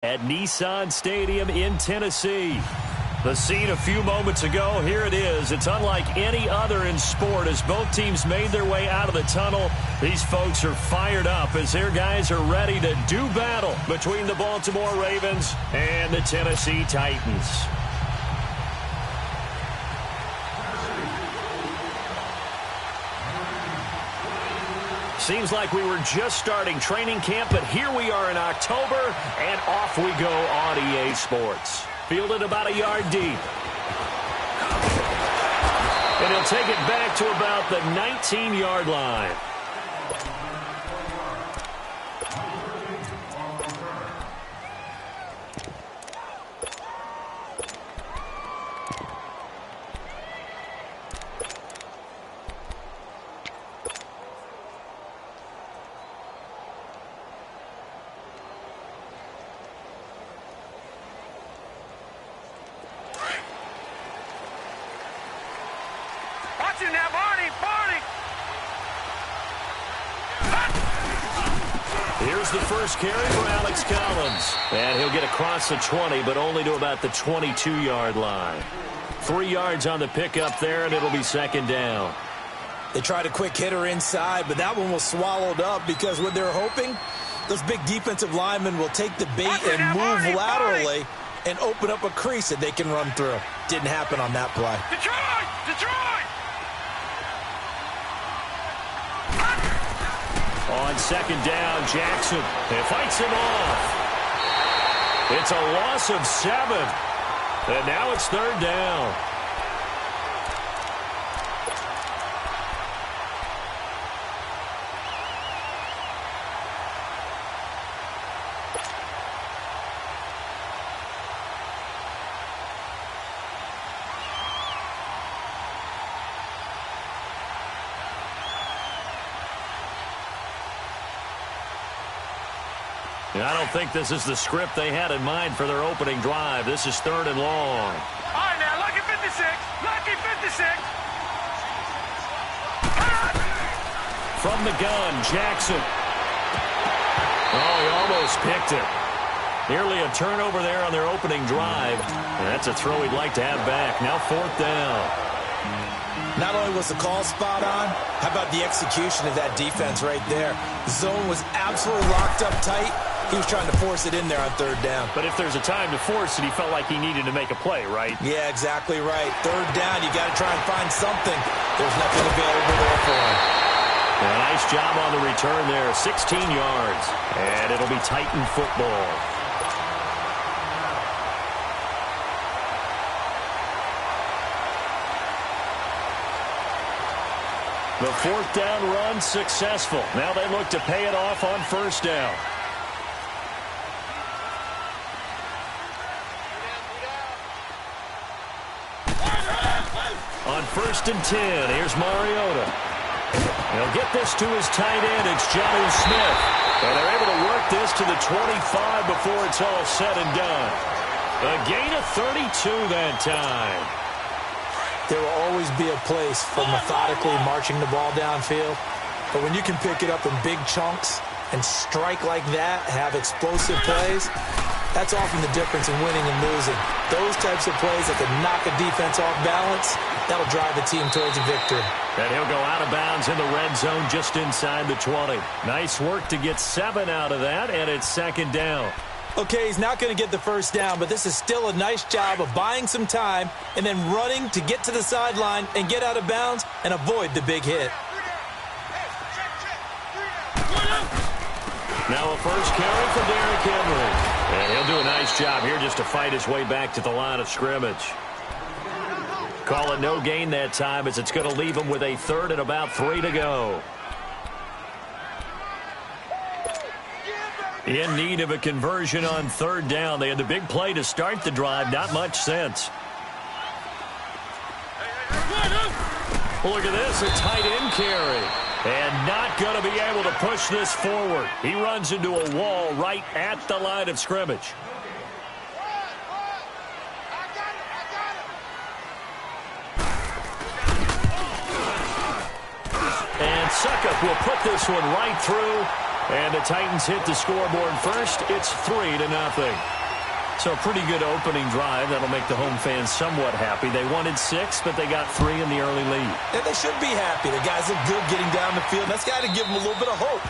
At Nissan Stadium in Tennessee. The scene a few moments ago, here it is. It's unlike any other in sport as both teams made their way out of the tunnel. These folks are fired up as their guys are ready to do battle between the Baltimore Ravens and the Tennessee Titans. Seems like we were just starting training camp, but here we are in October, and off we go on EA Sports. Fielded about a yard deep. And he'll take it back to about the 19-yard line. Here's the first carry for Alex Collins. And he'll get across the 20, but only to about the 22-yard line. 3 yards on the pickup there, and it'll be second down. They tried a quick hitter inside, but that one was swallowed up because what they're hoping, those big defensive linemen will take the bait and move laterally and open up a crease that they can run through. Didn't happen on that play. Detroit! On second down, Jackson fights him off. It's a loss of 7. And now it's third down. I don't think this is the script they had in mind for their opening drive. This is third and long. All right, now, lucky 56. Lucky 56. From the gun, Jackson. Oh, he almost picked it. Nearly a turnover there on their opening drive. And that's a throw he'd like to have back. Now fourth down. Not only was the call spot on, how about the execution of that defense right there? The zone was absolutely locked up tight. He was trying to force it in there on third down. But if there's a time to force it, he felt like he needed to make a play, right? Yeah, exactly right. Third down, you got to try and find something. There's nothing available there for him. A nice job on the return there, 16 yards. And it'll be Titan football. The fourth down run successful. Now they look to pay it off on first down. On first and 10, here's Mariota. He'll get this to his tight end. It's Jonnu Smith. And they're able to work this to the 25 before it's all said and done. A gain of 32 that time. There will always be a place for methodically marching the ball downfield. But when you can pick it up in big chunks and strike like that, have explosive plays, that's often the difference in winning and losing. Those types of plays that can knock a defense off balance, that'll drive a team towards a victory. And he'll go out of bounds in the red zone just inside the 20. Nice work to get 7 out of that, and it's second down. Okay, he's not going to get the first down, but this is still a nice job of buying some time and then running to get to the sideline and get out of bounds and avoid the big hit. Now a first carry for Derrick Henry. And he'll do a nice job here just to fight his way back to the line of scrimmage. Call it no gain that time as it's going to leave him with a third and about 3 to go. In need of a conversion on third down. They had the big play to start the drive. Not much sense. Well, look at this. A tight end carry. And not going to be able to push this forward. He runs into a wall right at the line of scrimmage. And Suckup will put this one right through. And the Titans hit the scoreboard first. It's 3-0. So a pretty good opening drive. That'll make the home fans somewhat happy. They wanted 6, but they got 3 in the early lead. And they should be happy. The guys look good getting down the field. That's got to give them a little bit of hope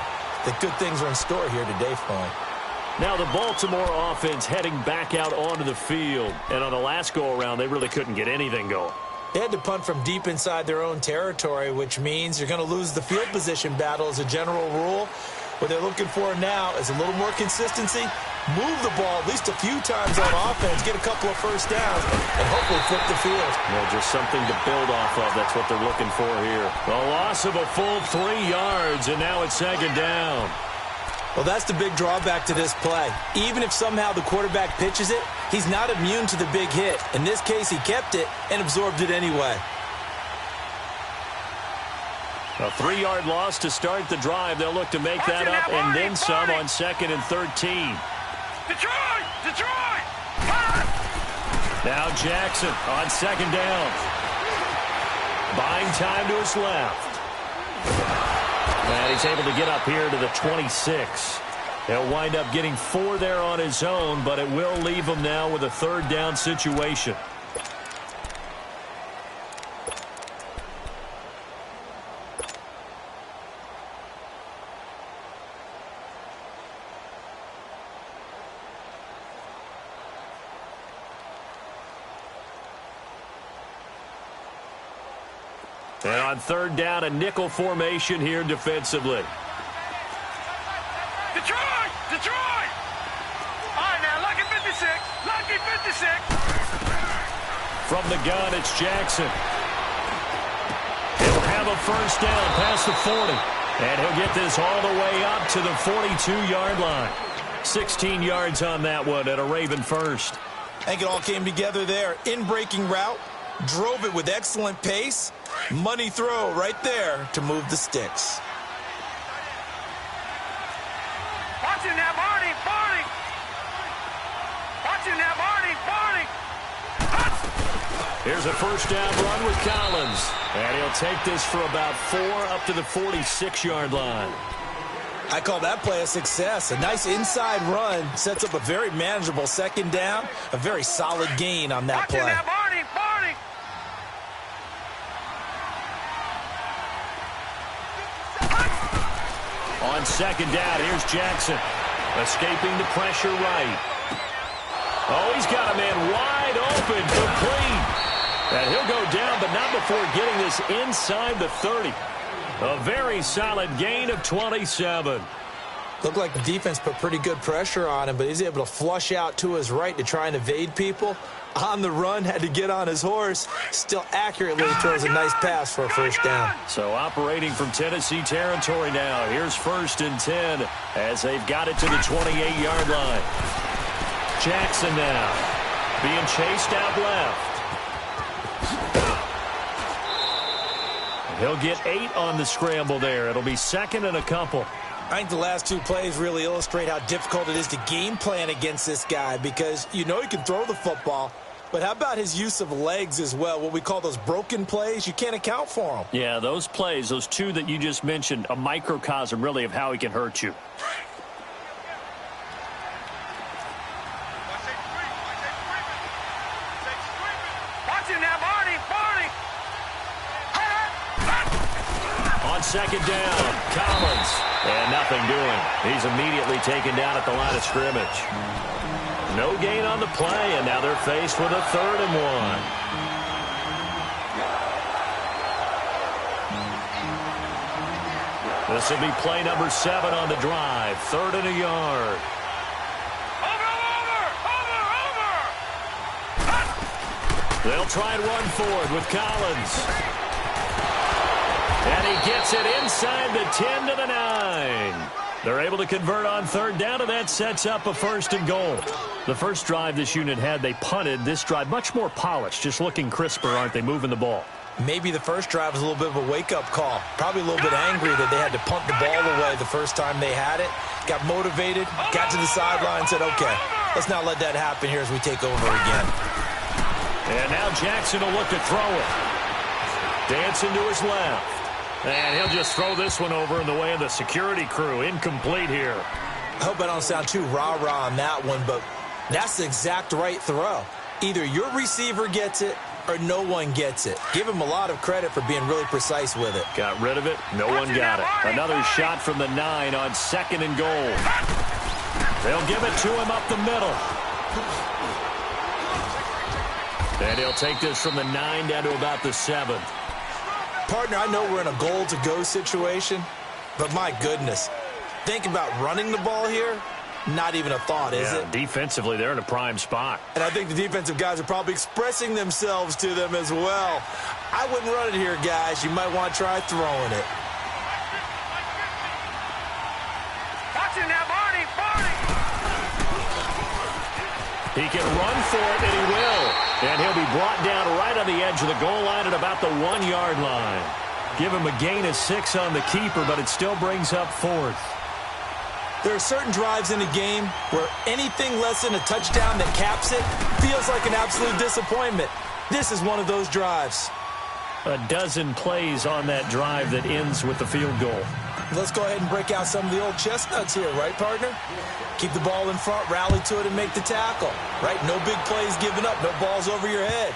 that good things are in store here today for them. Now the Baltimore offense heading back out onto the field. And on the last go-around, they really couldn't get anything going. They had to punt from deep inside their own territory, which means you're going to lose the field position battle as a general rule. What they're looking for now is a little more consistency, move the ball at least a few times on offense, get a couple of first downs, and hopefully flip the field. Well, just something to build off of. That's what they're looking for here. A loss of a full 3 yards, and now it's 2nd down. Well, that's the big drawback to this play. Even if somehow the quarterback pitches it, he's not immune to the big hit. In this case, he kept it and absorbed it anyway. A 3-yard loss to start the drive. They'll look to make that up and then some on 2nd and 13. Detroit! Detroit! Now Jackson on 2nd down. Buying time to his left. And he's able to get up here to the 26. He'll wind up getting 4 there on his own, but it will leave him now with a 3rd down situation. And on 3rd down, a nickel formation here defensively. Detroit! Detroit! All right, now, lucky 56. Lucky 56. From the gun, it's Jackson. He'll have a 1st down past the 40. And he'll get this all the way up to the 42-yard line. 16 yards on that one at a Raven first. I think it all came together there. In-breaking route, drove it with excellent pace. Money throw right there to move the sticks. Watching that, Barney! Barney! Watching that, Barney! Barney! Here's a 1st down run with Collins. And he'll take this for about 4 up to the 46-yard line. I call that play a success. A nice inside run sets up a very manageable 2nd down. A very solid gain on that play. Watching that, Barney! Barney! On 2nd down, here's Jackson. Escaping the pressure right. Oh, he's got a man wide open, complete. And he'll go down, but not before getting this inside the 30. A very solid gain of 27. Looked like the defense put pretty good pressure on him, but he's able to flush out to his right to try and evade people. On the run, had to get on his horse. Still accurately throws a nice pass for a 1st down. So operating from Tennessee territory now. Here's 1st and 10 as they've got it to the 28-yard line. Jackson now being chased out left. He'll get 8 on the scramble there. It'll be 2nd and a couple. I think the last 2 plays really illustrate how difficult it is to game plan against this guy because you know he can throw the football, but how about his use of legs as well? What we call those broken plays, you can't account for them. Yeah, those plays, those 2 that you just mentioned, a microcosm really of how he can hurt you. Watching that, Barney! Barney! On 2nd down, Collins. And nothing doing. He's immediately taken down at the line of scrimmage. No gain on the play, and now they're faced with a 3rd and 1. This will be play number 7 on the drive. 3rd and a yard. Over! They'll try and run forward with Collins. And he gets it inside the 10 to the 9. They're able to convert on 3rd down, and that sets up a 1st and goal. The first drive this unit had, they punted. This drive, much more polished, just looking crisper, aren't they, moving the ball? Maybe the first drive was a little bit of a wake-up call. Probably a little bit angry that they had to punt the ball away the first time they had it. Got motivated, got to the sideline, said, okay, let's not let that happen here as we take over again. And now Jackson will look to throw it. Dancing to his left. And he'll just throw this one over in the way of the security crew. Incomplete here. I hope I don't sound too rah-rah on that one, but that's the exact right throw. Either your receiver gets it or no one gets it. Give him a lot of credit for being really precise with it. Got rid of it. No one got it. Another shot from the 9 on 2nd and goal. They'll give it to him up the middle. And he'll take this from the 9 down to about the 7. Partner, I know we're in a goal-to-go situation, but my goodness, think about running the ball here. Not even a thought, is it? Defensively, they're in a prime spot. And I think the defensive guys are probably expressing themselves to them as well. I wouldn't run it here, guys. You might want to try throwing it. Watch it now, Barney. He can run for it, and he will. And he'll be brought down right on the edge of the goal line at about the 1-yard line. Give him a gain of 6 on the keeper, but it still brings up 4th. There are certain drives in a game where anything less than a touchdown that caps it feels like an absolute disappointment. This is one of those drives. A dozen plays on that drive that ends with the field goal. Let's go ahead and break out some of the old chestnuts here, right, partner? Keep the ball in front, rally to it, and make the tackle, right? No big plays given up, no balls over your head.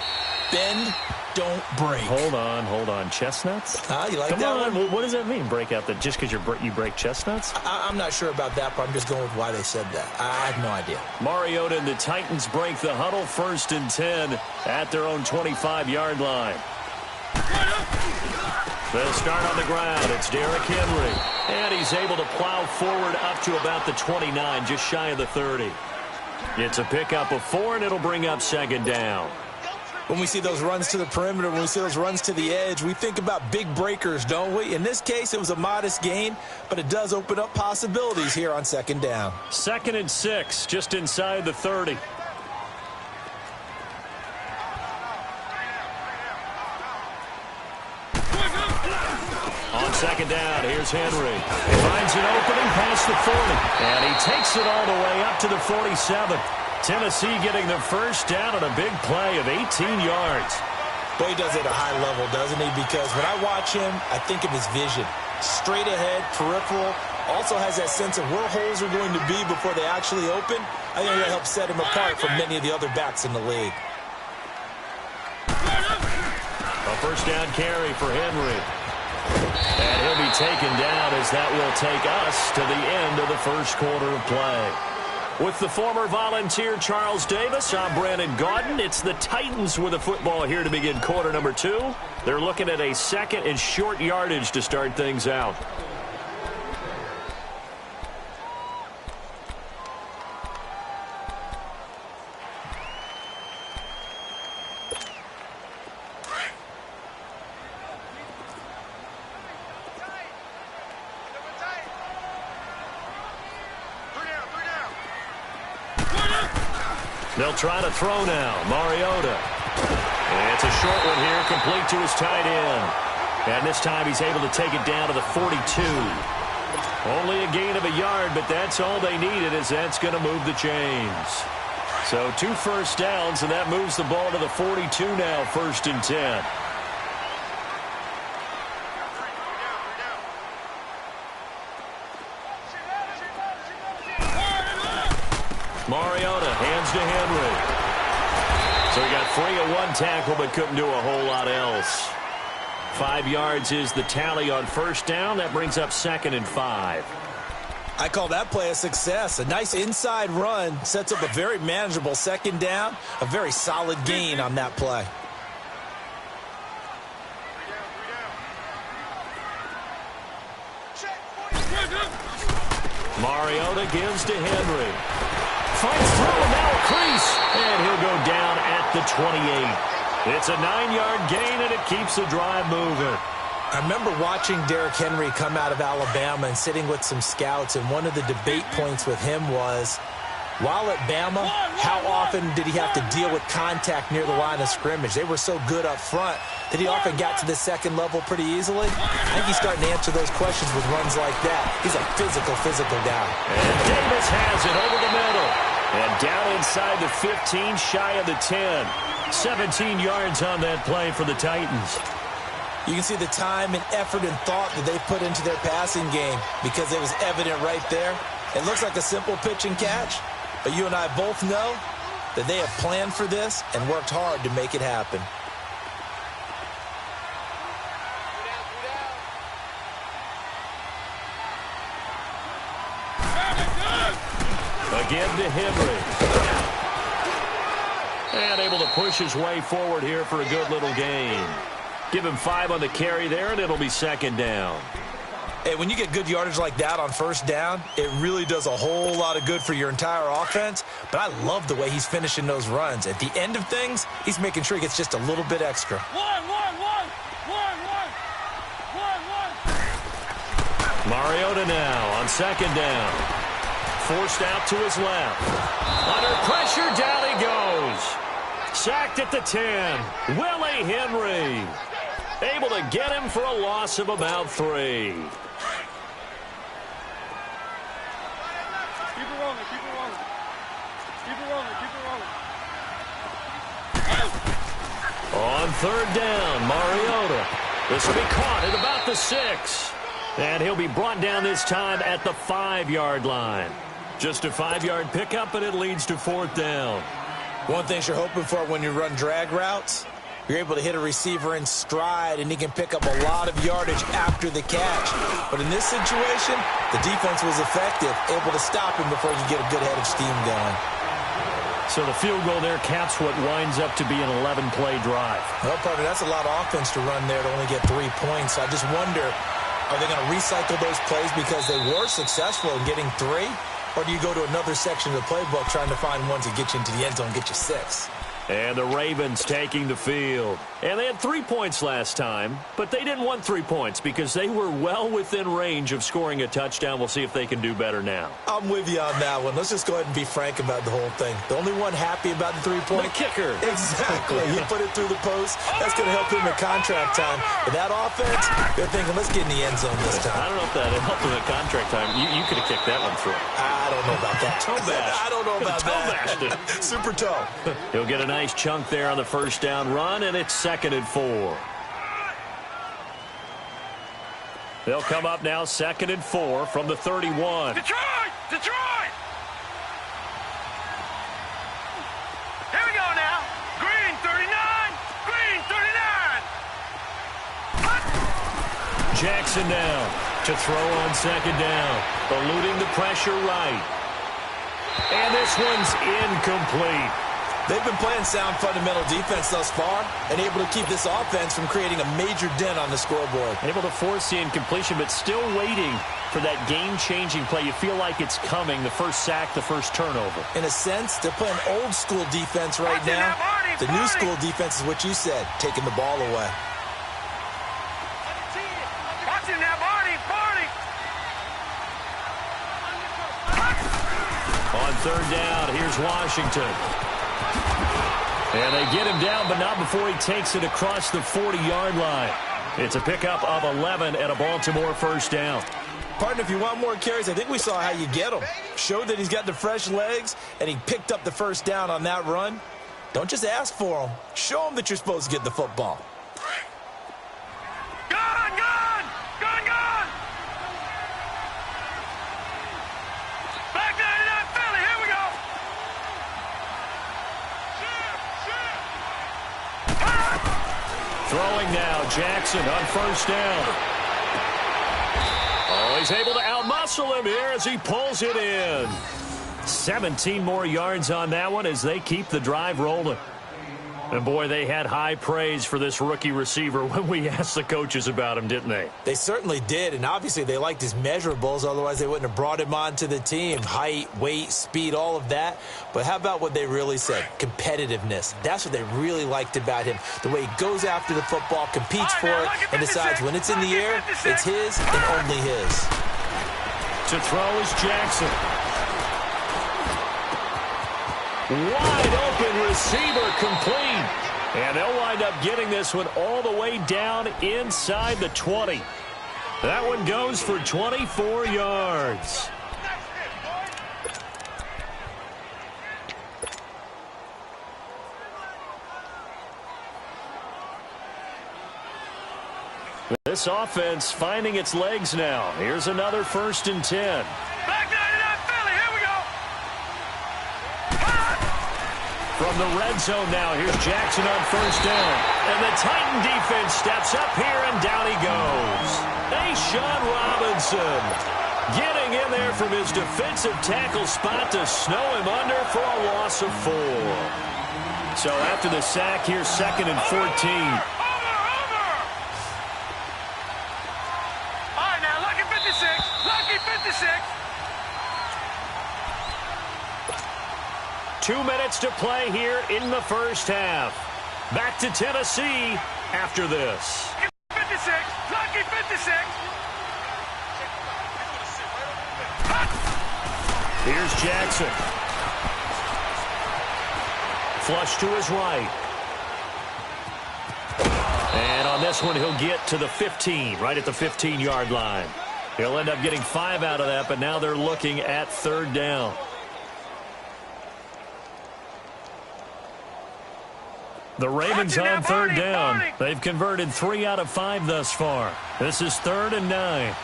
Bend, don't break. Hold on. Chestnuts? You like Come that on. one? What does that mean, break out? That just because you break chestnuts? I'm not sure about that, but I'm just going with why they said that. I have no idea. Mariota and the Titans break the huddle, 1st and 10 at their own 25-yard line. They'll start on the ground. It's Derrick Henry. And he's able to plow forward up to about the 29, just shy of the 30. It's a pickup of 4, and it'll bring up 2nd down. When we see those runs to the perimeter, when we see those runs to the edge, we think about big breakers, don't we? In this case, it was a modest gain, but it does open up possibilities here on 2nd down. 2nd and 6, just inside the 30. On 2nd down, here's Henry. He finds an opening past the 40, and he takes it all the way up to the 47. Tennessee getting the 1st down on a big play of 18 yards. Boy, he does it at a high level, doesn't he? Because when I watch him, I think of his vision. Straight ahead, peripheral. Also has that sense of where holes are going to be before they actually open. I think that helps set him apart from many of the other backs in the league. A 1st down carry for Henry. And he'll be taken down as that will take us to the end of the 1st quarter of play. With the former Volunteer Charles Davis, I'm Brandon Gaudin. It's the Titans with the football here to begin quarter number 2. They're looking at a 2nd and short yardage to start things out. They'll try to throw now. Mariota. And it's a short one here, complete to his tight end. And this time he's able to take it down to the 42. Only a gain of a yard, but that's all they needed, as that's going to move the chains. So 2 first downs, and that moves the ball to the 42 now, 1st and 10. Mariota hands to Henry. So he got free of 1 tackle but couldn't do a whole lot else. 5 yards is the tally on 1st down. That brings up 2nd and 5. I call that play a success. A nice inside run sets up a very manageable 2nd down. A very solid gain on that play. Mariota gives to Henry. Fights through, and now a crease. And he'll go down at the 28. It's a 9-yard gain, and it keeps the drive moving. I remember watching Derrick Henry come out of Alabama and sitting with some scouts, and one of the debate points with him was, while at Bama, how often did he have to deal with contact near the line of scrimmage? They were so good up front that he often got to the 2nd level pretty easily. I think he's starting to answer those questions with runs like that. He's a physical guy. And Davis has it over the middle. And down inside the 15, shy of the 10. 17 yards on that play for the Titans. You can see the time and effort and thought that they put into their passing game because it was evident right there. It looks like a simple pitch and catch, but you and I both know that they have planned for this and worked hard to make it happen. Again to Henry. And able to push his way forward here for a good little gain. Give him 5 on the carry there, and it'll be second down. Hey, when you get good yardage like that on first down, it really does a whole lot of good for your entire offense. But I love the way he's finishing those runs. At the end of things, he's making sure he gets just a little bit extra. Mariota now on second down. Forced out to his left. Under pressure, down he goes. Sacked at the 10. Willie Henry. Able to get him for a loss of about 3. Keep it rolling, keep it rolling. Keep it rolling, keep it rolling. On third down, Mariota. This will be caught at about the 6. And he'll be brought down this time at the 5-yard line. Just a 5-yard pickup, and it leads to fourth down. One thing you're hoping for when you run drag routes, you're able to hit a receiver in stride, and he can pick up a lot of yardage after the catch. But in this situation, the defense was effective, able to stop him before you get a good head of steam going. So the field goal there caps what winds up to be an 11-play drive. Well, partner, that's a lot of offense to run there to only get 3 points. I just wonder, are they going to recycle those plays because they were successful in getting 3? Or do you go to another section of the playbook trying to find one to get you into the end zone and get you 6? And the Ravens taking the field. And they had 3 points last time, but they didn't want 3 points because they were well within range of scoring a touchdown. We'll see if they can do better now. I'm with you on that one. Let's just go ahead and be frank about the whole thing. The only one happy about the 3-point? The kicker. Exactly. He put it through the post. That's going to help him at contract time. But that offense, they're thinking, let's get in the end zone this time. I don't know if that helped him at contract time. You could have kicked that one through. I don't know about that. Toe bash. I don't know about that. Super toe. He'll get a nice chunk there on the first down run, and it's 2nd and 4. They'll come up now 2nd and 4 from the 31. Detroit! Detroit! Here we go now. Green 39. Green 39. Jackson now to throw on 2nd down. Eluding the pressure right. And this one's incomplete. They've been playing sound fundamental defense thus far and able to keep this offense from creating a major dent on the scoreboard. Able to force the incompletion, but still waiting for that game-changing play. You feel like it's coming, the first sack, the first turnover. In a sense, they're playing old-school defense right now. The new school defense is what you said, taking the ball away. Watch him now, Barney. Barney. On third down, here's Washington. And they get him down, but not before he takes it across the 40-yard line. It's a pickup of 11 and a Baltimore first down. Partner, if you want more carries, I think we saw how you get them. Showed that he's got the fresh legs, and he picked up the first down on that run. Don't just ask for them. Show them that you're supposed to get the football. Gone, gone. Gone, gone. Back 99 Philly. Here we go. Throwing now, Jackson on first down. Oh, he's able to outmuscle him here as he pulls it in. 17 more yards on that one as they keep the drive rolling. And, boy, they had high praise for this rookie receiver when we asked the coaches about him, didn't they? They certainly did, and obviously they liked his measurables. Otherwise, they wouldn't have brought him onto the team. Height, weight, speed, all of that. But how about what they really said? Competitiveness. That's what they really liked about him. The way he goes after the football, competes for it, and decides when it's in the air, it's his and only his. To throw is Jackson. Wide open receiver complete. And they'll wind up getting this one all the way down inside the 20. That one goes for 24 yards. This offense finding its legs now. Here's another 1st and 10. Back 99 Philly, here we go. From the red zone now, here's Jackson on 1st down. And the Titan defense steps up here, and down he goes. Sean Robinson getting in there from his defensive tackle spot to snow him under for a loss of 4. So after the sack, here's 2nd and 14. Over. All right, now, lucky 56. Lucky 56. 2 minutes to play here in the first half. Back to Tennessee after this. 56. Lucky 56. Here's Jackson. Flush to his right. And on this one, he'll get to the 15, right at the 15-yard line. He'll end up getting 5 out of that, but now they're looking at 3rd down. The Ravens on 3rd down. They've converted 3 out of 5 thus far. This is 3rd and 9.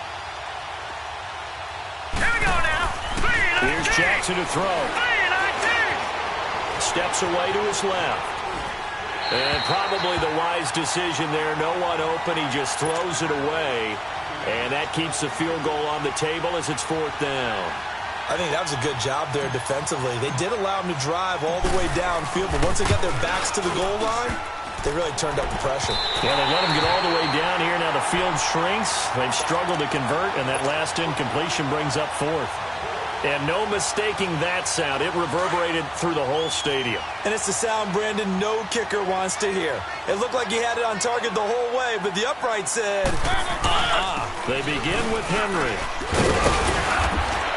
Here we go now. Here's Jackson to throw. 3-19. Steps away to his left. And probably the wise decision there. No one open. He just throws it away. And that keeps the field goal on the table as it's 4th down. I think that was a good job there defensively. They did allow him to drive all the way downfield, but once they got their backs to the goal line, they really turned up the pressure. Yeah, they let him get all the way down here. Now the field shrinks. They've struggled to convert, and that last incompletion brings up 4th. And no mistaking that sound. It reverberated through the whole stadium. And it's the sound Brandon no kicker wants to hear. It looked like he had it on target the whole way, but the upright said, They begin with Henry.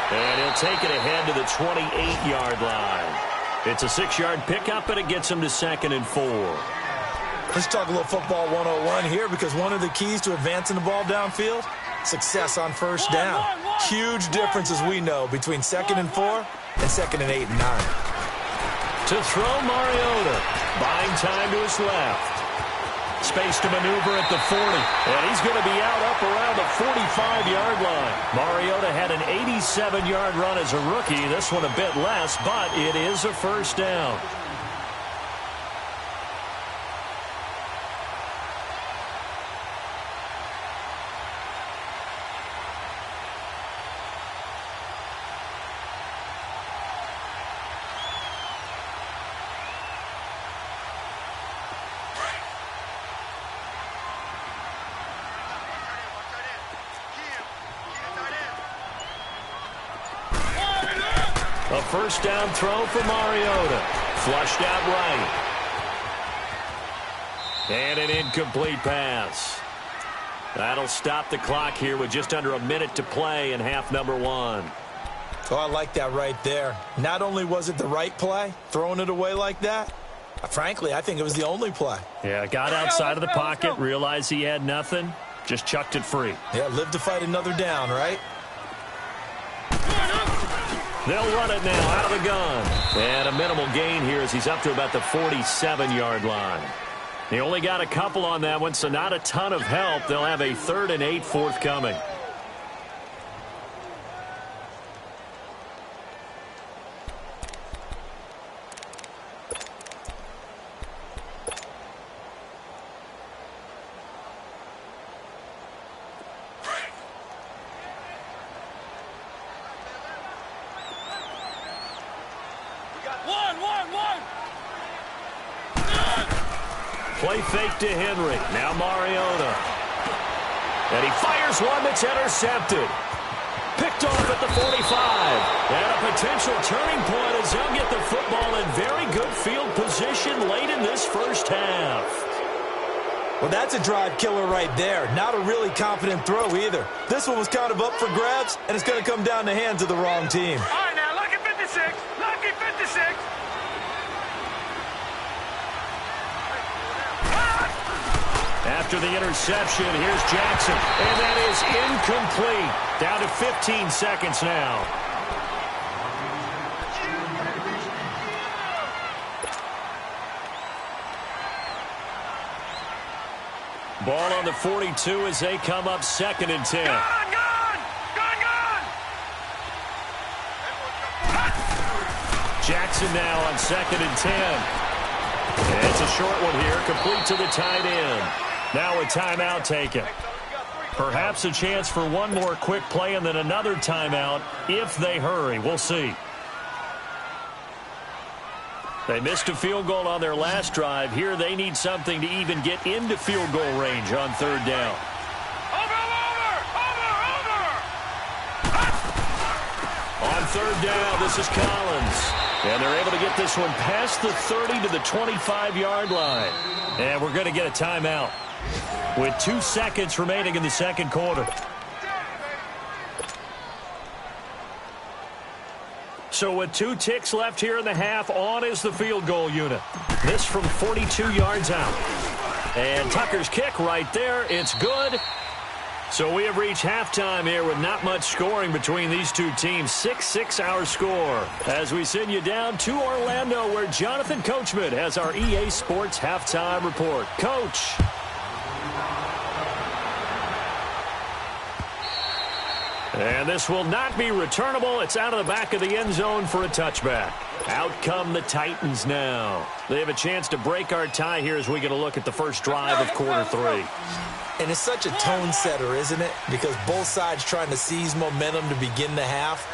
And he'll take it ahead to the 28-yard line. It's a 6-yard pickup, and it gets him to 2nd and 4. Let's talk a little football 101 here, because one of the keys to advancing the ball downfield, success on 1st down. Huge difference, as we know, between 2nd and 4 and 2nd and 8 and 9. To throw, Mariota. Buying time to his left. Space to maneuver at the 40. And he's going to be out up around the 45-yard line. Mariota had an 87-yard run as a rookie. This one a bit less, but it is a 1st down. A 1st down throw for Mariota. Flushed out right. And an incomplete pass. That'll stop the clock here with just under a minute to play in half number 1. Oh, I like that right there. Not only was it the right play, throwing it away like that, frankly, I think it was the only play. Yeah, got outside of the pocket, realized he had nothing, just chucked it free. Yeah, live to fight another down, right? They'll run it now out of the gun. And a minimal gain here as he's up to about the 47-yard line. He only got a couple on that one, so not a ton of help. They'll have a 3rd and 8 forthcoming. Play fake to Henry. Now Mariota. And he fires one that's intercepted. Picked off at the 45. And a potential turning point as they'll get the football in very good field position late in this first half. Well, that's a drive killer right there. Not a really confident throw either. This one was kind of up for grabs, and it's going to come down the hands of the wrong team. All right, now, lucky 56. Lucky 56. After the interception, here's Jackson. And that is incomplete. Down to 15 seconds now. Ball on the 42 as they come up 2nd and 10. Gone! Jackson now on 2nd and 10. And it's a short one here, complete to the tight end. Now a timeout taken. Perhaps a chance for one more quick play and then another timeout if they hurry. We'll see. They missed a field goal on their last drive. Here they need something to even get into field goal range on 3rd down. Over! On 3rd down, this is Collins. And they're able to get this one past the 30 to the 25-yard line. And we're going to get a timeout with 2 seconds remaining in the 2nd quarter. So with 2 ticks left here in the half, on is the field goal unit. This from 42 yards out. And Tucker's kick right there. It's good. So we have reached halftime here with not much scoring between these two teams. 6-6 our score. As we send you down to Orlando, where Jonathan Coachman has our EA Sports Halftime Report. Coach. And this will not be returnable. It's out of the back of the end zone for a touchback. Out come the Titans now. They have a chance to break our tie here as we get a look at the first drive of quarter 3. And it's such a tone setter, isn't it? Because both sides trying to seize momentum to begin the half.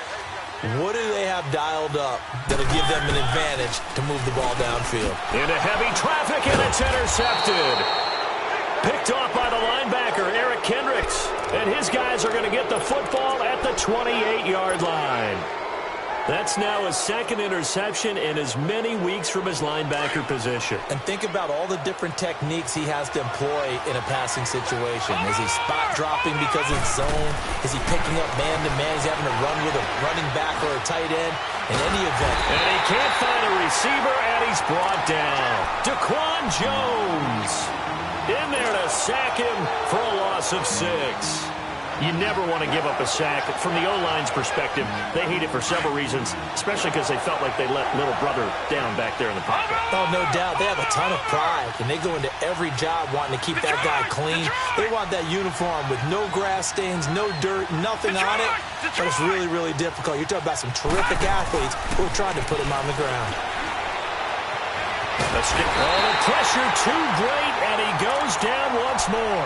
What do they have dialed up that'll give them an advantage to move the ball downfield? Into heavy traffic, and it's intercepted. Picked off by the linebacker, Eric Kendricks. And his guys are going to get the football at the 28-yard line. That's now his 2nd interception in as many weeks from his linebacker position. And think about all the different techniques he has to employ in a passing situation. Is he spot dropping because it's zone? Is he picking up man-to-man? He's having to run with a running back or a tight end? In any event. And he can't find a receiver, and he's brought down. Daquan Jones in there to sack him for a loss of 6. You never want to give up a sack. From the O-line's perspective, they hate it for several reasons, especially because they felt like they let little brother down back there in the pocket. Oh, no doubt. They have a ton of pride, and they go into every job wanting to keep that guy clean. They want that uniform with no grass stains, no dirt, nothing on it. But it's really, really difficult. You're talking about some terrific athletes who are trying to put him on the ground. Let's get the pressure too great, and he goes down once more.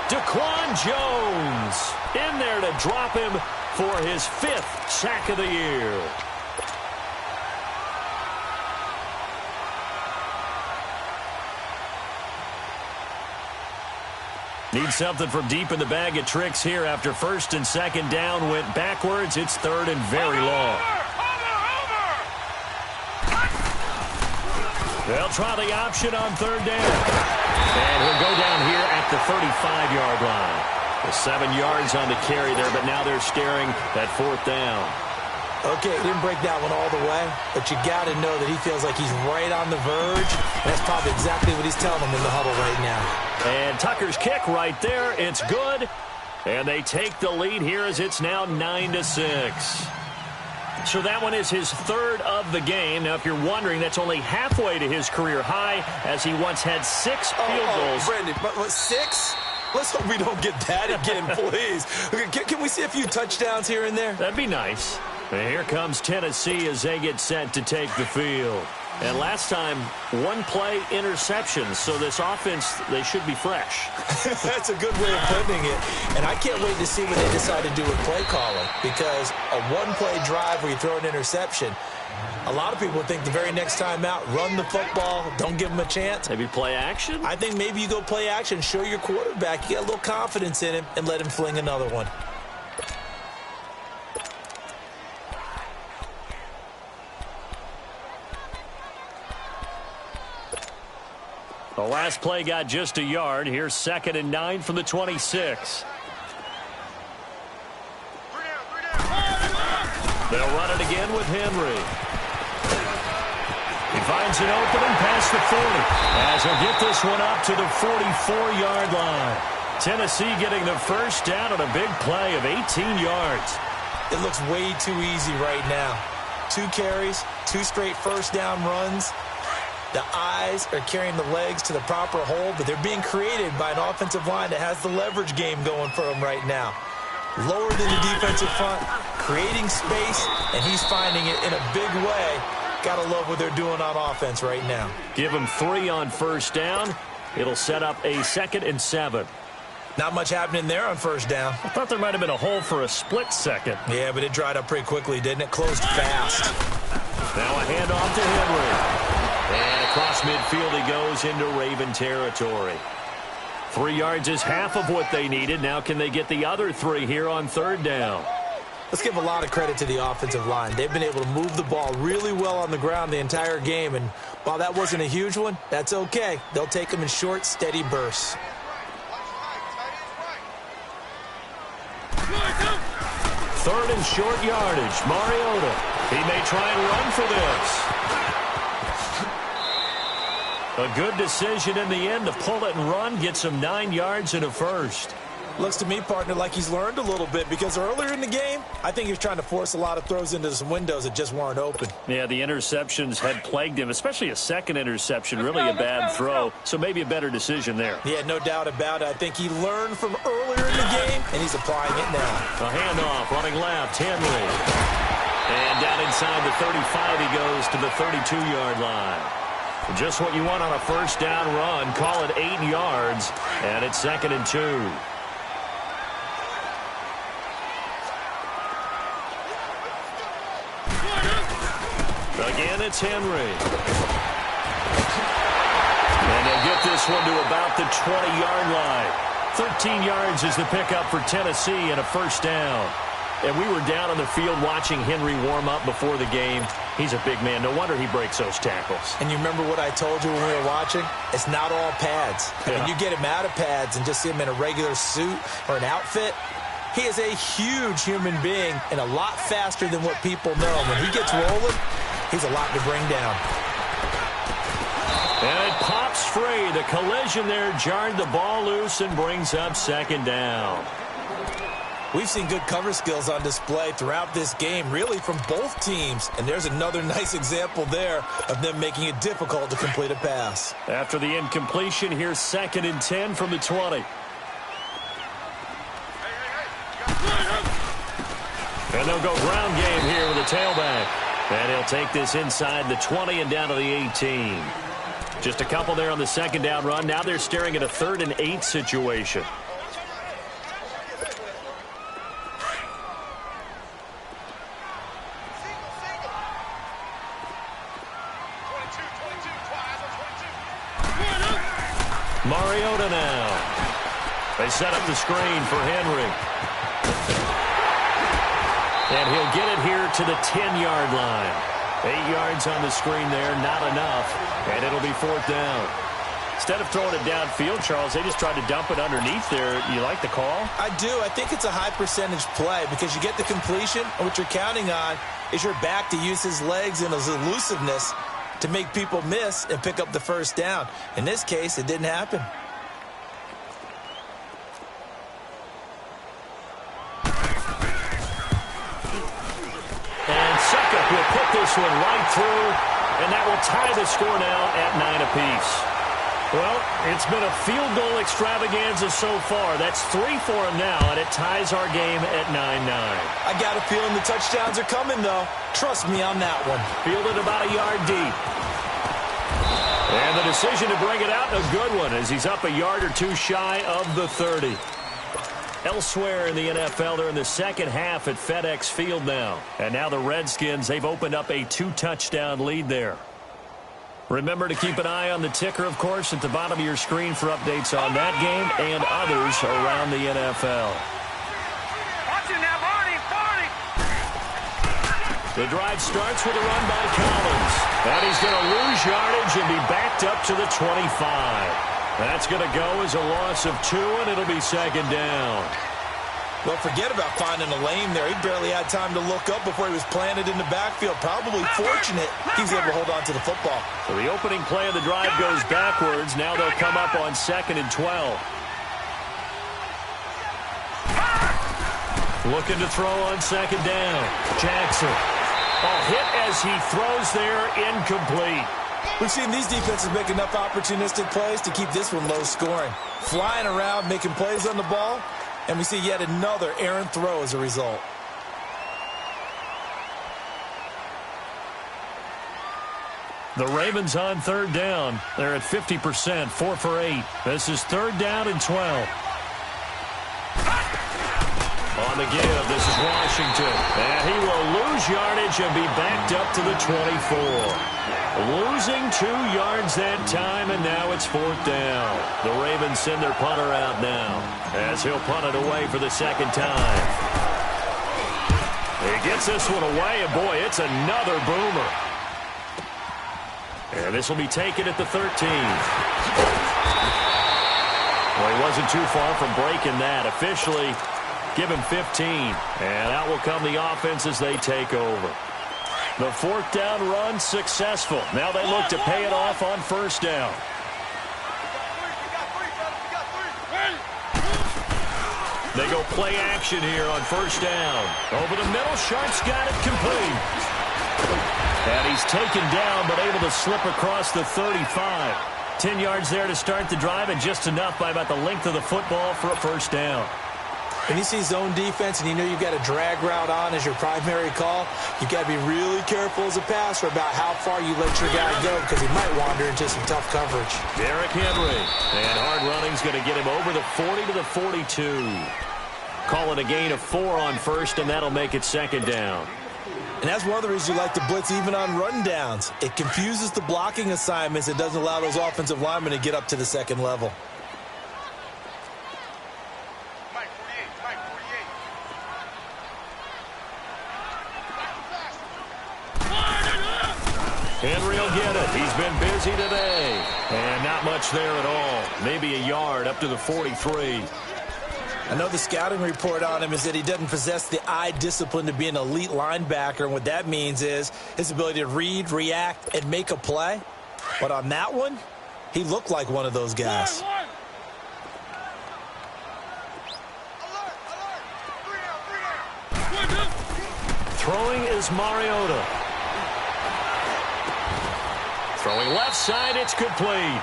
Daquan Jones in there to drop him for his 5th sack of the year. Need something from deep in the bag of tricks here after 1st and 2nd down went backwards. It's 3rd and very long. They'll try the option on 3rd down. And he'll go down here at the 35-yard line. The 7 yards on the carry there, but now they're staring at 4th down. Okay, didn't break that one all the way, but you got to know that he feels like he's right on the verge. And that's probably exactly what he's telling them in the huddle right now. And Tucker's kick right there. It's good. And they take the lead here as it's now 9-6. So that one is his 3rd of the game. Now, if you're wondering, that's only halfway to his career high, as he once had 6 field goals. Brandon, what, 6? Let's hope we don't get that again, please. Can we see a few touchdowns here and there? That'd be nice. And here comes Tennessee as they get set to take the field. And last time, 1-play interceptions. So this offense, they should be fresh. That's a good way of putting it. And I can't wait to see what they decide to do with play calling. Because a 1-play drive where you throw an interception, a lot of people think the very next time out, run the football, don't give them a chance. Maybe play action? I think maybe you go play action, show your quarterback, you get a little confidence in him, and let him fling another one. The last play got just a yard. Here's 2nd and 9 from the 26. They'll run it again with Henry. He finds an opening past the 40. As he'll get this one up to the 44-yard line. Tennessee getting the first down on a big play of 18 yards. It looks way too easy right now. 2 carries, 2 straight first down runs. The eyes are carrying the legs to the proper hold, but they're being created by an offensive line that has the leverage game going for them right now. Lower than the defensive front, creating space, and he's finding it in a big way. Gotta love what they're doing on offense right now. Give him 3 on first down. It'll set up a 2nd and 7. Not much happening there on first down. I thought there might have been a hole for a split second. Yeah, but it dried up pretty quickly, didn't it? Closed fast. Now a handoff to Henry. And across midfield he goes into Raven territory. 3 yards is half of what they needed. Now can they get the other 3 here on 3rd down? Let's give a lot of credit to the offensive line. They've been able to move the ball really well on the ground the entire game. And while that wasn't a huge one, that's okay. They'll take them in short, steady bursts. 3rd and short yardage. Mariota. He may try and run for this. A good decision in the end to pull it and run. Gets him 9 yards and a first. Looks to me, partner, like he's learned a little bit, because earlier in the game, I think he was trying to force a lot of throws into some windows that just weren't open. Yeah, the interceptions had plagued him, especially a second interception, really a bad throw, so maybe a better decision there. Yeah, no doubt about it. I think he learned from earlier in the game, and he's applying it now. A handoff, running left, Henry. And down inside the 35, he goes to the 32-yard line. Just what you want on a first down run. Call it 8 yards, and it's 2nd and 2. Again, it's Henry. And they'll get this one to about the 20-yard line. 13 yards is the pickup for Tennessee and a first down. And we were down on the field watching Henry warm up before the game. He's a big man. No wonder he breaks those tackles. And you remember what I told you when we were watching? It's not all pads. Yeah. When you get him out of pads and just see him in a regular suit or an outfit, he is a huge human being and a lot faster than what people know. When he gets rolling, he's a lot to bring down. And it pops free. The collision there jarred the ball loose and brings up 2nd down. We've seen good cover skills on display throughout this game, really from both teams. And there's another nice example there of them making it difficult to complete a pass. After the incompletion, here's 2nd and 10 from the 20. And they'll go ground game here with a tailback. And he'll take this inside the 20 and down to the 18. Just a couple there on the 2nd down run. Now they're staring at a 3rd and 8 situation. Mariota now. They set up the screen for Henry. And he'll get it here to the 10-yard line. 8 yards on the screen there, not enough. And it'll be 4th down. Instead of throwing it downfield, Charles, they just tried to dump it underneath there. You like the call? I do. I think it's a high percentage play because you get the completion, and what you're counting on is your back to use his legs and his elusiveness to make people miss and pick up the first down. In this case, it didn't happen. And Suckup will put this one right through, and that will tie the score now at 9 apiece. Well, it's been a field goal extravaganza so far. That's 3 for him now, and it ties our game at 9-9. I got a feeling the touchdowns are coming, though. Trust me on that one. Fielded about a yard deep. And the decision to bring it out, a good one, as he's up a yard or two shy of the 30. Elsewhere in the NFL, they're in the second half at FedEx Field now. And now the Redskins, they've opened up a 2-touchdown lead there. Remember to keep an eye on the ticker, of course, at the bottom of your screen for updates on that game and others around the NFL. Watch it now, Barney, Barney. The drive starts with a run by Collins. And he's going to lose yardage and be backed up to the 25. That's going to go as a loss of 2, and it'll be 2nd down. Well, forget about finding a lane there. He barely had time to look up before he was planted in the backfield. Probably fortunate he was able to hold on to the football. So the opening play of the drive goes backwards. Now they'll come up on 2nd and 12. Looking to throw on 2nd down. Jackson. Oh, hit as he throws there, incomplete. We've seen these defenses make enough opportunistic plays to keep this one low scoring. Flying around, making plays on the ball, and we see yet another errant throw as a result. The Ravens on third down. They're at 50%, 4 for 8. This is third down and 12. On the give, this is Washington. And he will lose yardage and be backed up to the 24. Losing 2 yards that time, and now it's fourth down. The Ravens send their punter out now as he'll punt it away for the second time. He gets this one away, and boy, it's another boomer. And this will be taken at the 13. Well, he wasn't too far from breaking that. Officially, give him 15. And out will come the offense as they take over. The fourth down run successful. Now they look to pay it off on first down. They go play action here on first down. Over the middle, Sharp's got it complete. And he's taken down, but able to slip across the 35. 10 yards there to start the drive, and just enough by about the length of the football for a first down. When you see zone defense and you know you've got a drag route on as your primary call, you've got to be really careful as a passer about how far you let your guy go, because he might wander into some tough coverage. Derrick Henry. And hard running's going to get him over the 40 to the 42. Calling a gain of 4 on first, and that'll make it second down. And that's one of the reasons you like to blitz even on rundowns. It confuses the blocking assignments. It doesn't allow those offensive linemen to get up to the second level. Henry will get it. He's been busy today. And not much there at all. Maybe a yard up to the 43. I know the scouting report on him is that he doesn't possess the eye discipline to be an elite linebacker. And what that means is his ability to read, react, and make a play. But on that one, he looked like one of those guys. Throwing is Mariota. Throwing left side, it's complete.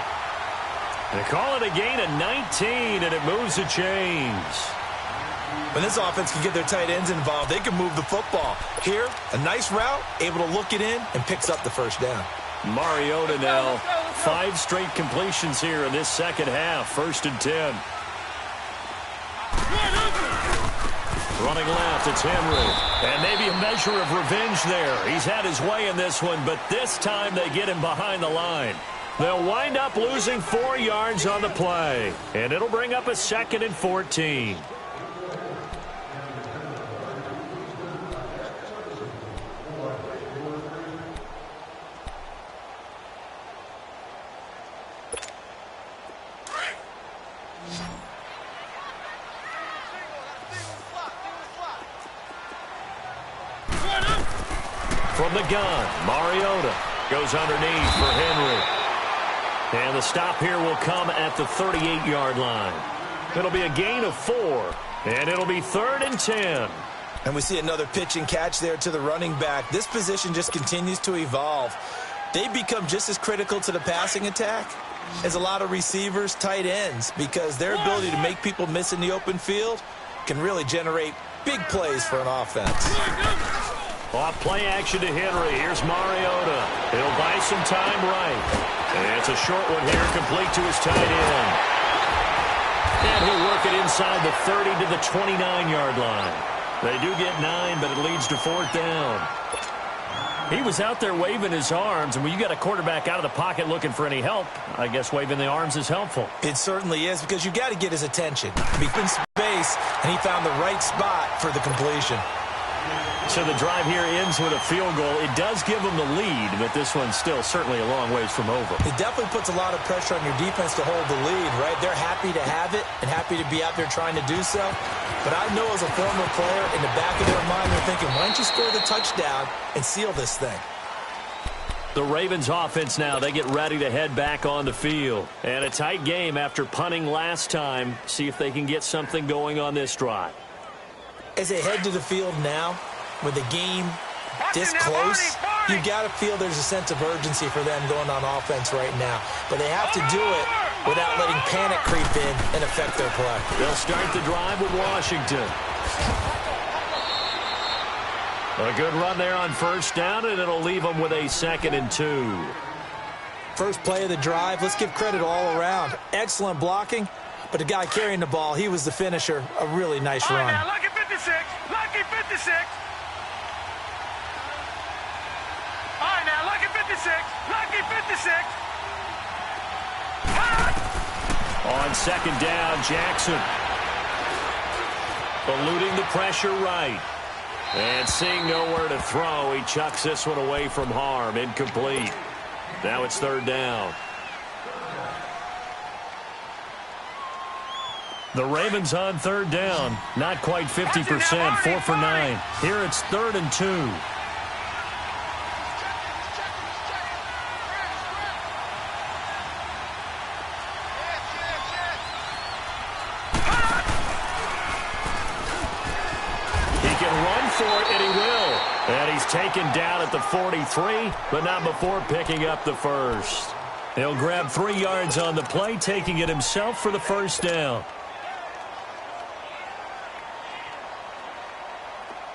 They call it a gain of 19, and it moves the chains. When this offense can get their tight ends involved, they can move the football. Here, a nice route, able to look it in, and picks up the first down. Mariota now, 5 straight completions here in this second half. First and 10. Running left, it's Henry. And maybe a measure of revenge there. He's had his way in this one, but this time they get him behind the line. They'll wind up losing 4 yards on the play. And it'll bring up a second and 14. From the gun, Mariota goes underneath for Henry. And the stop here will come at the 38-yard line. It'll be a gain of 4, and it'll be 3rd and 10. And we see another pitch and catch there to the running back. This position just continues to evolve. They become just as critical to the passing attack as a lot of receivers, tight ends, because their ability to make people miss in the open field can really generate big plays for an offense. Off play action to Henry. Here's Mariota. He'll buy some time right. And it's a short one here, complete to his tight end. And he'll work it inside the 30 to the 29-yard line. They do get 9, but it leads to 4th down. He was out there waving his arms, and when you got a quarterback out of the pocket looking for any help, I guess waving the arms is helpful. It certainly is, because you got to get his attention. He's in space, and he found the right spot for the completion. So the drive here ends with a field goal. It does give them the lead, but this one's still certainly a long ways from over. It definitely puts a lot of pressure on your defense to hold the lead, right? They're happy to have it and happy to be out there trying to do so. But I know as a former player, in the back of their mind, they're thinking, why don't you score the touchdown and seal this thing? The Ravens offense now, they get ready to head back on the field. And a tight game after punting last time. See if they can get something going on this drive. As they head to the field now, with the game this close, You got to feel there's a sense of urgency for them going on offense right now. But they have to do it without letting panic creep in and affect their play. They'll start the drive with Washington. A good run there on first down, and it'll leave them with a 2nd and 2. First play of the drive, let's give credit all around. Excellent blocking, but the guy carrying the ball, he was the finisher. A really nice run. All right, now, lucky 56. Lucky 56. All right, now, lucky 56. Lucky 56. On 2nd down, Jackson. Eluding the pressure right. And seeing nowhere to throw, he chucks this one away from harm. Incomplete. Now it's 3rd down. The Ravens on 3rd down. Not quite 50%. 4 for 9. Here it's 3rd and 2. And he will. And he's taken down at the 43, but not before picking up the first. He'll grab 3 yards on the play, taking it himself for the first down.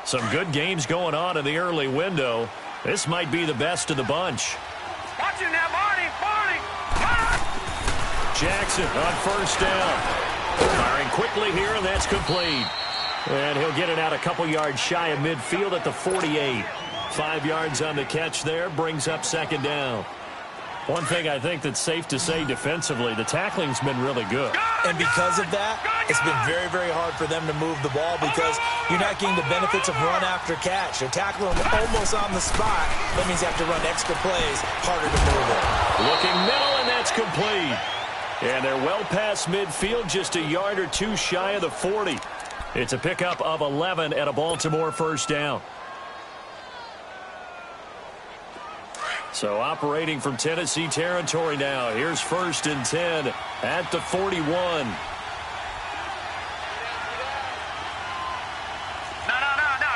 Some good games going on in the early window. This might be the best of the bunch. Watch it now, Barney. Jackson on first down. Firing quickly here, and that's complete. And he'll get it out a couple yards shy of midfield at the 48. 5 yards on the catch there, brings up 2nd down. One thing I think that's safe to say defensively, the tackling's been really good. And because of that, it's been very, very hard for them to move the ball because you're not getting the benefits of run after catch. They're tackling almost on the spot. That means you have to run extra plays, harder to move it. Looking middle, and that's complete. And they're well past midfield, just a yard or 2 shy of the 40. It's a pickup of 11 at a Baltimore first down. So operating from Tennessee territory now. Here's 1st and 10 at the 41. No.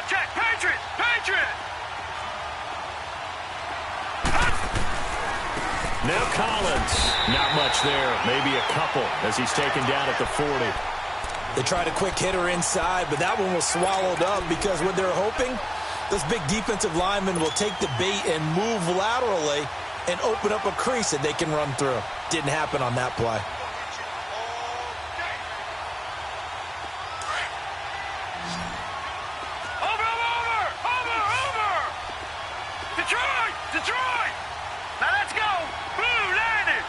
Check. Patriot. Now Collins. Not much there. Maybe a couple as he's taken down at the 40. They tried a quick hitter inside, but that one was swallowed up because what they're hoping, those big defensive linemen will take the bait and move laterally and open up a crease that they can run through. Didn't happen on that play. Over. Detroit. Now let's go. Blue landed.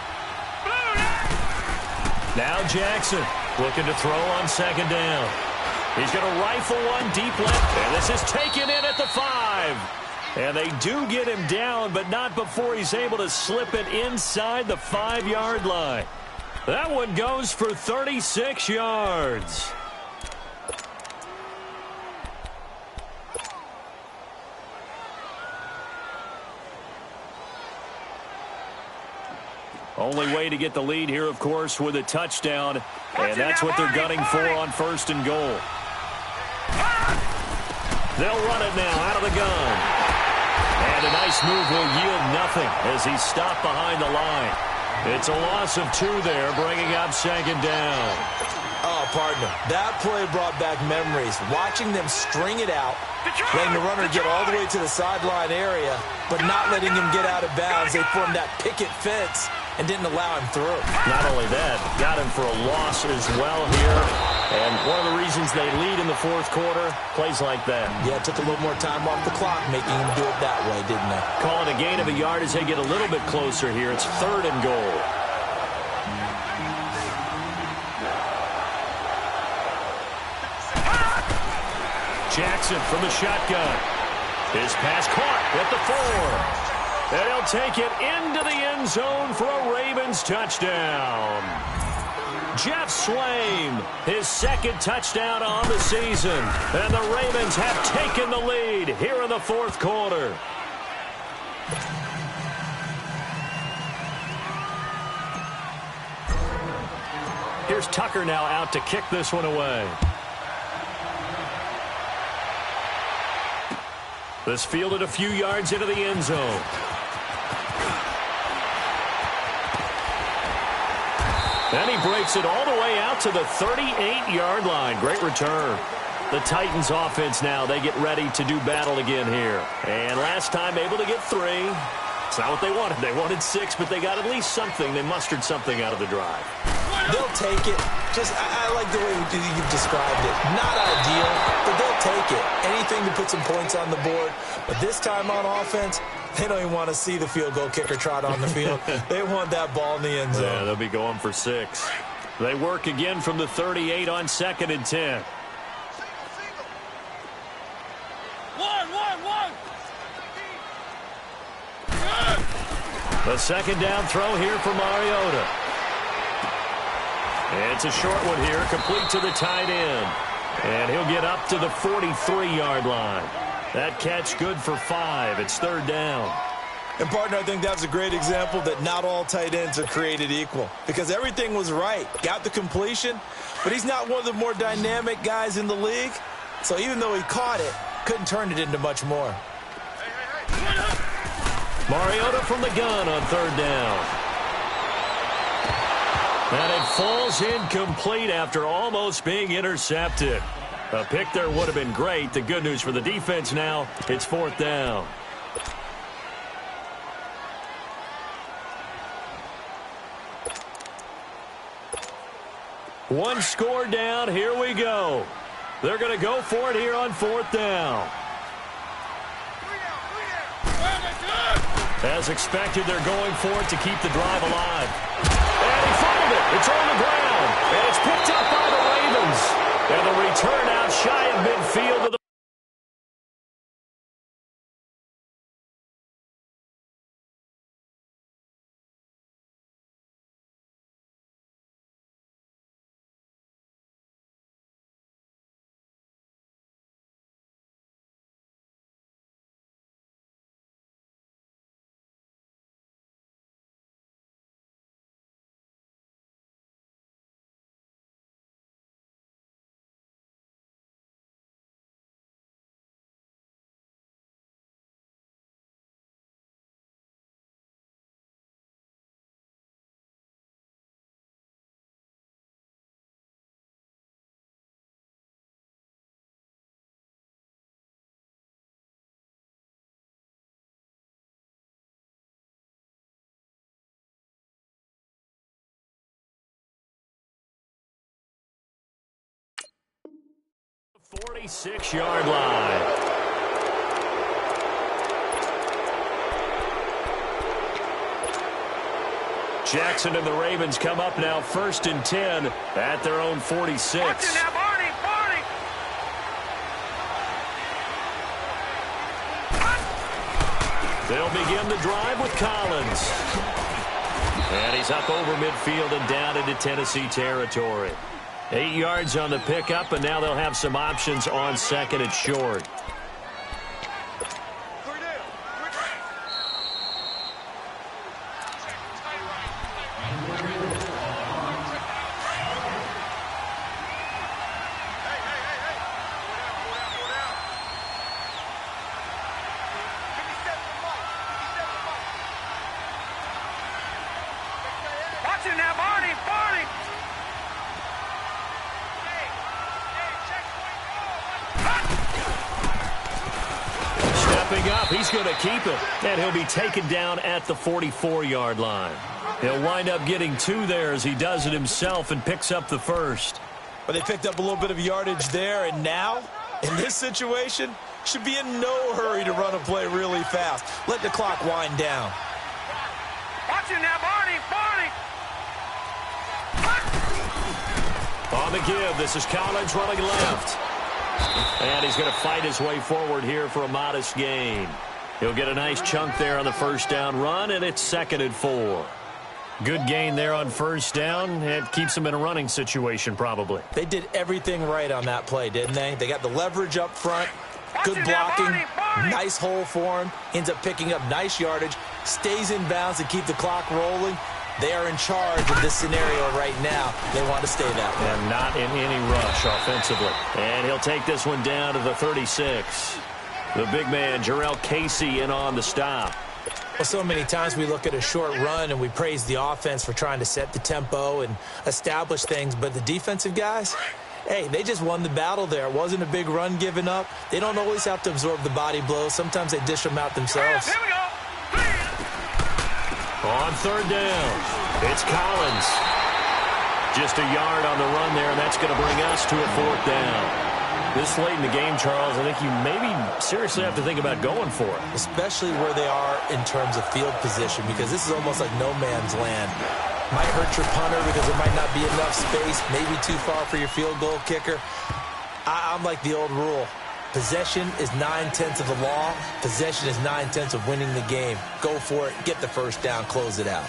Now Jackson looking to throw on 2nd down. He's going to rifle one deep left, and this is taken in at the 5. And they do get him down, but not before he's able to slip it inside the 5-yard line. That one goes for 36 yards. Only way to get the lead here, of course, with a touchdown. And that's what they're gunning for on 1st and goal. They'll run it now out of the gun. And a nice move will yield nothing as he's stopped behind the line. It's a loss of 2 there, bringing up 2nd down. Oh, partner, that play brought back memories. Watching them string it out, letting the runner get all the way to the sideline area, but not letting him get out of bounds. They formed that picket fence and didn't allow him through. Not only that, got him for a loss as well here. And one of the reasons they lead in the 4th quarter, plays like that. Yeah, it took a little more time off the clock, making him do it that way, didn't they? Call it a gain of a yard as they get a little bit closer here. It's 3rd and goal. Jackson from the shotgun. His pass caught at the 4. And he'll take it into the end zone for a Ravens touchdown. Jeff Swaim, his 2nd touchdown on the season. And the Ravens have taken the lead here in the 4th quarter. Here's Tucker now out to kick this one away. This fielded a few yards into the end zone. And he breaks it all the way out to the 38-yard line. Great return. The Titans offense now, they get ready to do battle again here. And last time able to get 3. It's not what they wanted. They wanted 6, but they got at least something. They mustered something out of the drive. They'll take it. I like the way you've described it. Not ideal, but they'll take it. Anything to put some points on the board. But this time on offense, they don't even want to see the field goal kicker trot on the field. They want that ball in the end zone. Yeah, they'll be going for 6. They work again from the 38 on 2nd and 10. The second down throw here for Mariota. It's a short one here, complete to the tight end. And he'll get up to the 43-yard line. That catch good for 5. It's 3rd down. And, partner, I think that's a great example that not all tight ends are created equal. Because everything was right. Got the completion, but he's not one of the more dynamic guys in the league. So even though he caught it, couldn't turn it into much more. Mariota from the gun on 3rd down. And it falls incomplete after almost being intercepted. A pick there would have been great. The good news for the defense now, it's 4th down. One score down. Here we go. They're going to go for it here on 4th down. As expected, they're going for it to keep the drive alive. And he fumbled it. It's on the ground. And it's picked up by the Ravens. And the return out shy of midfield to the the 46-yard line. Jackson and the Ravens come up now 1st and 10 at their own 46. They'll begin the drive with Collins. And he's up over midfield and down into Tennessee territory. 8 yards on the pickup, and now they'll have some options on 2nd and short. Up, he's going to keep it, and he'll be taken down at the 44-yard line. He'll wind up getting 2 there as he does it himself and picks up the 1st. But they picked up a little bit of yardage there, and now, in this situation, should be in no hurry to run a play really fast. Let the clock wind down. Watch it now, Barney! On the give, this is Collins running left. And he's going to fight his way forward here for a modest gain. He'll get a nice chunk there on the 1st down run, and it's 2nd and 4. Good gain there on 1st down. It keeps them in a running situation, probably. They did everything right on that play, didn't they? They got the leverage up front, good blocking, nice hole for him, ends up picking up nice yardage, stays in bounds to keep the clock rolling. They are in charge of this scenario right now. They want to stay that way. And not in any rush offensively. And he'll take this one down to the 36. The big man, Jarrell Casey, in on the stop. Well, so many times we look at a short run and we praise the offense for trying to set the tempo and establish things, but the defensive guys, hey, they just won the battle there. It wasn't a big run given up. They don't always have to absorb the body blows. Sometimes they dish them out themselves. Here we go. On third down, it's Collins. Just a yard on the run there, and that's going to bring us to a fourth down. This late in the game, Charles, I think you maybe seriously have to think about going for it. Especially where they are in terms of field position, because this is almost like no man's land. Might hurt your punter because there might not be enough space, maybe too far for your field goal kicker. I'm like the old rule. Possession is 9/10 of the law. Possession is 9/10 of winning the game. Go for it, get the first down, close it out.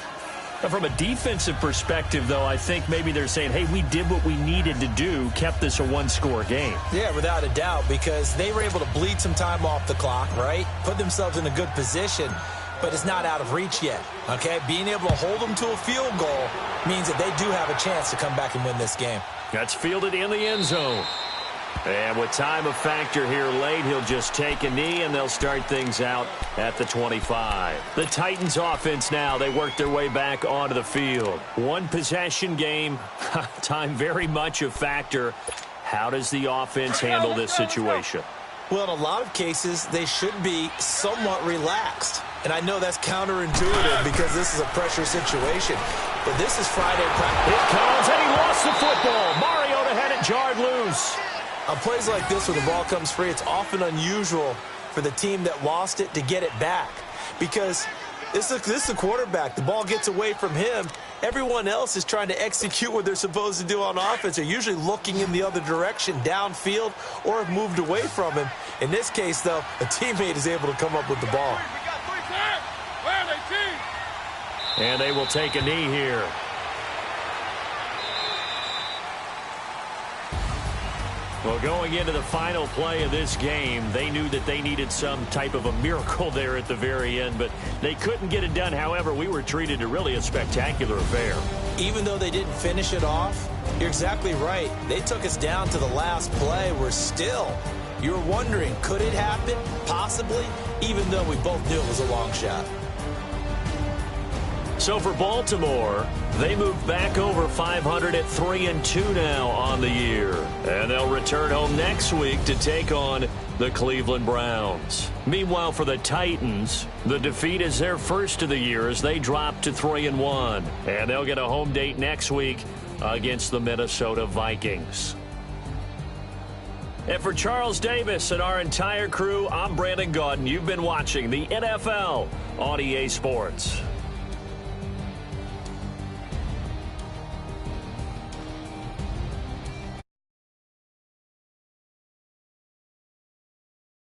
Now, from a defensive perspective, though, I think maybe they're saying, hey, we did what we needed to do, kept this a one-score game. Yeah, without a doubt, because they were able to bleed some time off the clock, right? Put themselves in a good position, but it's not out of reach yet, okay? Being able to hold them to a field goal means that they do have a chance to come back and win this game. That's fielded in the end zone. And with time a factor here late, he'll just take a knee, and they'll start things out at the 25. The Titans offense now, they work their way back onto the field. One possession game, time very much a factor. How does the offense handle this situation? Well, in a lot of cases, they should be somewhat relaxed. And I know that's counterintuitive because this is a pressure situation. But this is Friday practice. It comes, and he lost the football. Mariota had it jarred loose. On plays like this where the ball comes free, it's often unusual for the team that lost it to get it back. Because this is a quarterback. The ball gets away from him. Everyone else is trying to execute what they're supposed to do on offense. They're usually looking in the other direction, downfield, or have moved away from him. In this case, though, a teammate is able to come up with the ball. And they will take a knee here. Well, going into the final play of this game, they knew that they needed some type of a miracle there at the very end, but they couldn't get it done. However, we were treated to really a spectacular affair. Even though they didn't finish it off, you're exactly right. They took us down to the last play. We're still, you're wondering, could it happen? Possibly, even though we both knew it was a long shot. So for Baltimore, they move back over 500 at 3-2 now on the year. And they'll return home next week to take on the Cleveland Browns. Meanwhile, for the Titans, the defeat is their first of the year as they drop to 3-1. And they'll get a home date next week against the Minnesota Vikings. And for Charles Davis and our entire crew, I'm Brandon Gaudin. You've been watching the NFL on EA Sports.